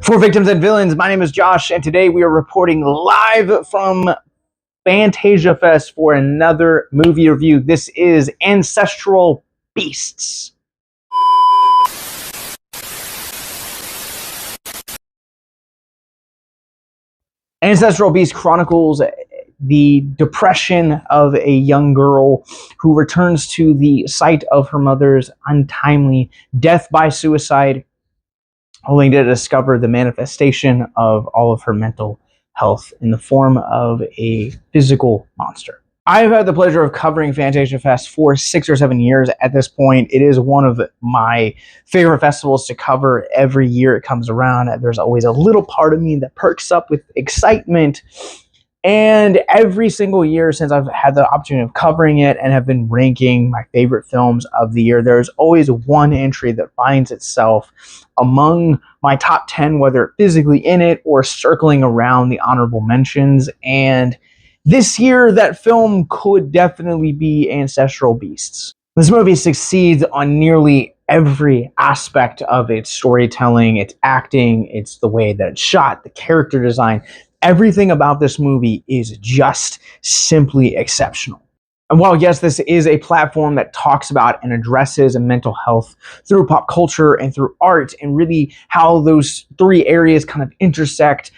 For Victims and Villains, my name is Josh, and today we are reporting live from Fantasia Fest for another movie review. This is Ancestral Beasts. Ancestral Beasts chronicles the depression of a young girl who returns to the site of her mother's untimely death by suicide, only to discover the manifestation of all of her mental health in the form of a physical monster. I've had the pleasure of covering Fantasia Fest for 6 or 7 years at this point. It is one of my favorite festivals to cover every year it comes around. There's always a little part of me that perks up with excitement. And every single year since I've had the opportunity of covering it and have been ranking my favorite films of the year, there's always one entry that finds itself among my top 10, whether physically in it or circling around the honorable mentions. And this year, that film could definitely be Ancestral Beasts. This movie succeeds on nearly every aspect of its storytelling, its acting, it's the way that it's shot, the character design. Everything about this movie is just simply exceptional. And while, yes, this is a platform that talks about and addresses mental health through pop culture and through art, and really how those three areas kind of intersect,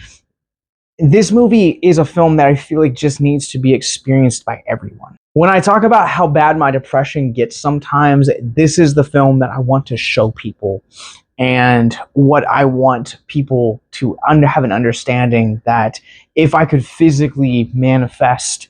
this movie is a film that I feel like just needs to be experienced by everyone. When I talk about how bad my depression gets sometimes, this is the film that I want to show people. And what I want people to have an understanding that if I could physically manifest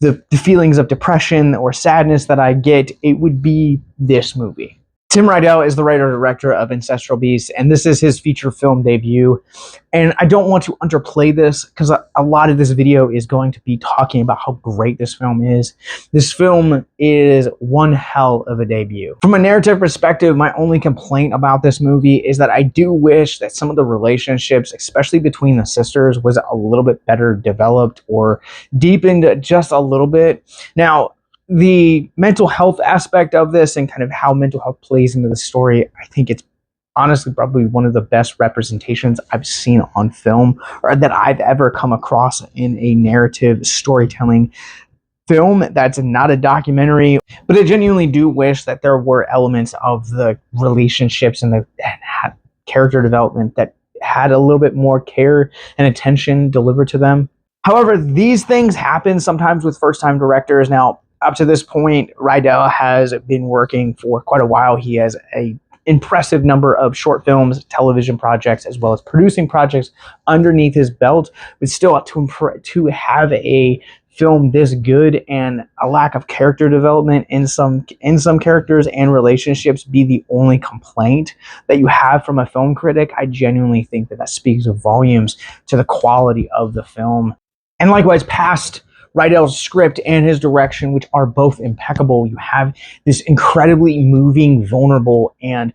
the feelings of depression or sadness that I get, it would be this movie. Tim Riedel is the writer-director of Ancestral Beasts, and this is his feature film debut. And I don't want to underplay this because a lot of this video is going to be talking about how great this film is. This film is one hell of a debut. From a narrative perspective, my only complaint about this movie is that I do wish that some of the relationships, especially between the sisters, was a little bit better developed or deepened just a little bit. Now, the mental health aspect of this and kind of how mental health plays into the story, I think it's honestly probably one of the best representations I've seen on film, or that I've ever come across in a narrative storytelling film that's not a documentary. But I genuinely do wish that there were elements of the relationships and the character development that had a little bit more care and attention delivered to them. However, these things happen sometimes with first-time directors. Now, up to this point, Riedel has been working for quite a while. He has an impressive number of short films, television projects, as well as producing projects underneath his belt. But still, to have a film this good and a lack of character development in some characters and relationships be the only complaint that you have from a film critic, I genuinely think that speaks volumes to the quality of the film. And likewise, past Riedel's script and his direction, which are both impeccable, you have this incredibly moving, vulnerable, and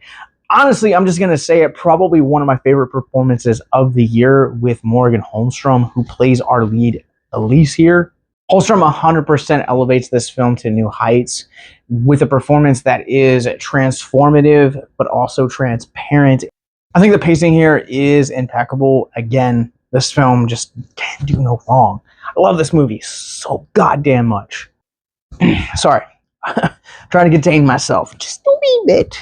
honestly, I'm just going to say it, probably one of my favorite performances of the year with Morgan Holmstrom, who plays our lead Elise here. Holmstrom 100% elevates this film to new heights with a performance that is transformative, but also transparent. I think the pacing here is impeccable. Again, this film just can't do no wrong. I love this movie so goddamn much. Sorry. Trying to contain myself just a wee bit.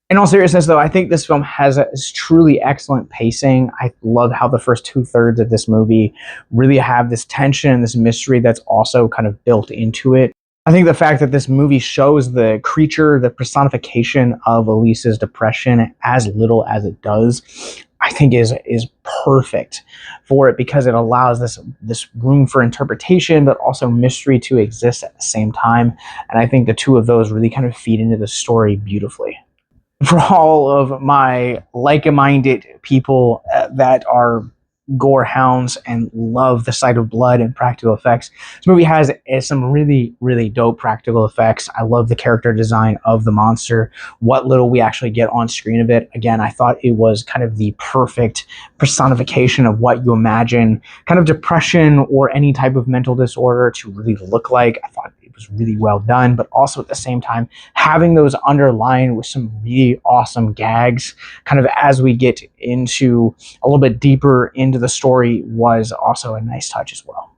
In all seriousness, though, I think this film has truly excellent pacing. I love how the first 2/3 of this movie really have this tension and this mystery that's also kind of built into it. I think the fact that this movie shows the creature, the personification of Elise's depression as little as it does, I think is perfect for it, because it allows this room for interpretation, but also mystery to exist at the same time. And I think the two of those really kind of feed into the story beautifully. For all of my like-minded people that are gore hounds and love the sight of blood and practical effects, this movie has some really, really dope practical effects. I love the character design of the monster, what little we actually get on screen of it. Again, I thought it was kind of the perfect personification of what you imagine kind of depression or any type of mental disorder to really look like. I thought it was really well done, but also at the same time having those underlined with some really awesome gags kind of as we get into a little bit deeper into the story was also a nice touch as well.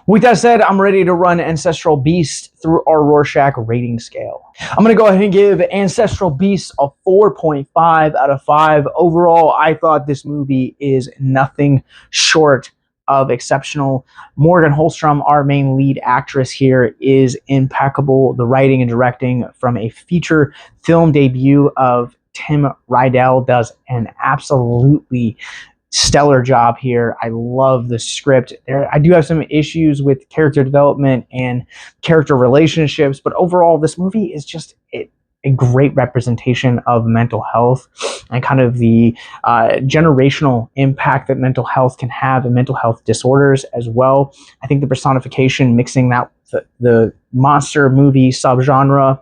With that said, I'm ready to run Ancestral Beasts through our Rorschach rating scale. I'm going to go ahead and give Ancestral Beasts a 4.5 out of 5. Overall, I thought this movie is nothing short of exceptional. Morgan Holmstrom, our main lead actress here, is impeccable. The writing and directing from a feature film debut of Tim Riedel does an absolutely stellar job here. I love the script. I do have some issues with character development and character relationships, but overall, this movie is just a great representation of mental health and kind of the generational impact that mental health can have and mental health disorders as well. I think the personification, mixing that with the monster movie subgenre,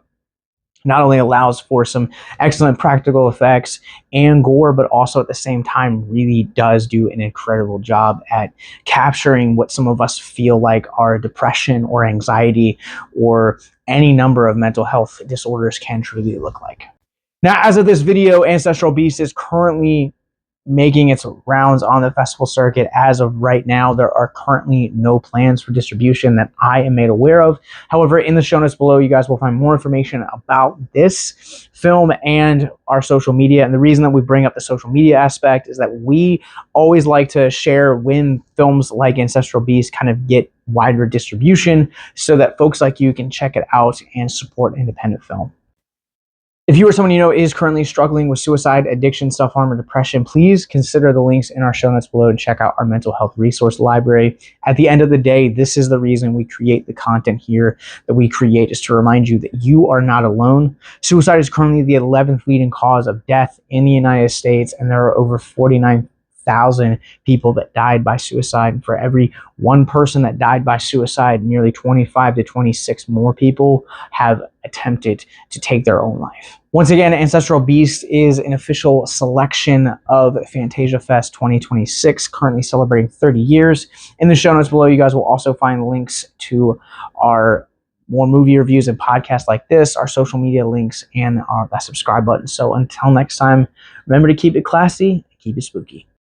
not only allows for some excellent practical effects and gore, but also at the same time really does do an incredible job at capturing what some of us feel like are depression or anxiety or any number of mental health disorders can truly look like. Now, as of this video, Ancestral Beast is currently making its rounds on the festival circuit. As of right now, there are currently no plans for distribution that I am made aware of. However, in the show notes below, you guys will find more information about this film and our social media. And the reason that we bring up the social media aspect is that we always like to share when films like Ancestral Beasts kind of get wider distribution so that folks like you can check it out and support independent film. If you or someone you know is currently struggling with suicide, addiction, self-harm, or depression, please consider the links in our show notes below and check out our mental health resource library. At the end of the day, this is the reason we create the content here that we create, is to remind you that you are not alone. Suicide is currently the 11th leading cause of death in the United States, and there are over 49,000 people that died by suicide. And for every one person that died by suicide, nearly 25 to 26 more people have attempted to take their own life. Once again, Ancestral Beast is an official selection of Fantasia Fest 2026, currently celebrating 30 years. In the show notes below, you guys will also find links to our more movie reviews and podcasts like this, our social media links, and that subscribe button. So until next time, remember to keep it classy, keep it spooky.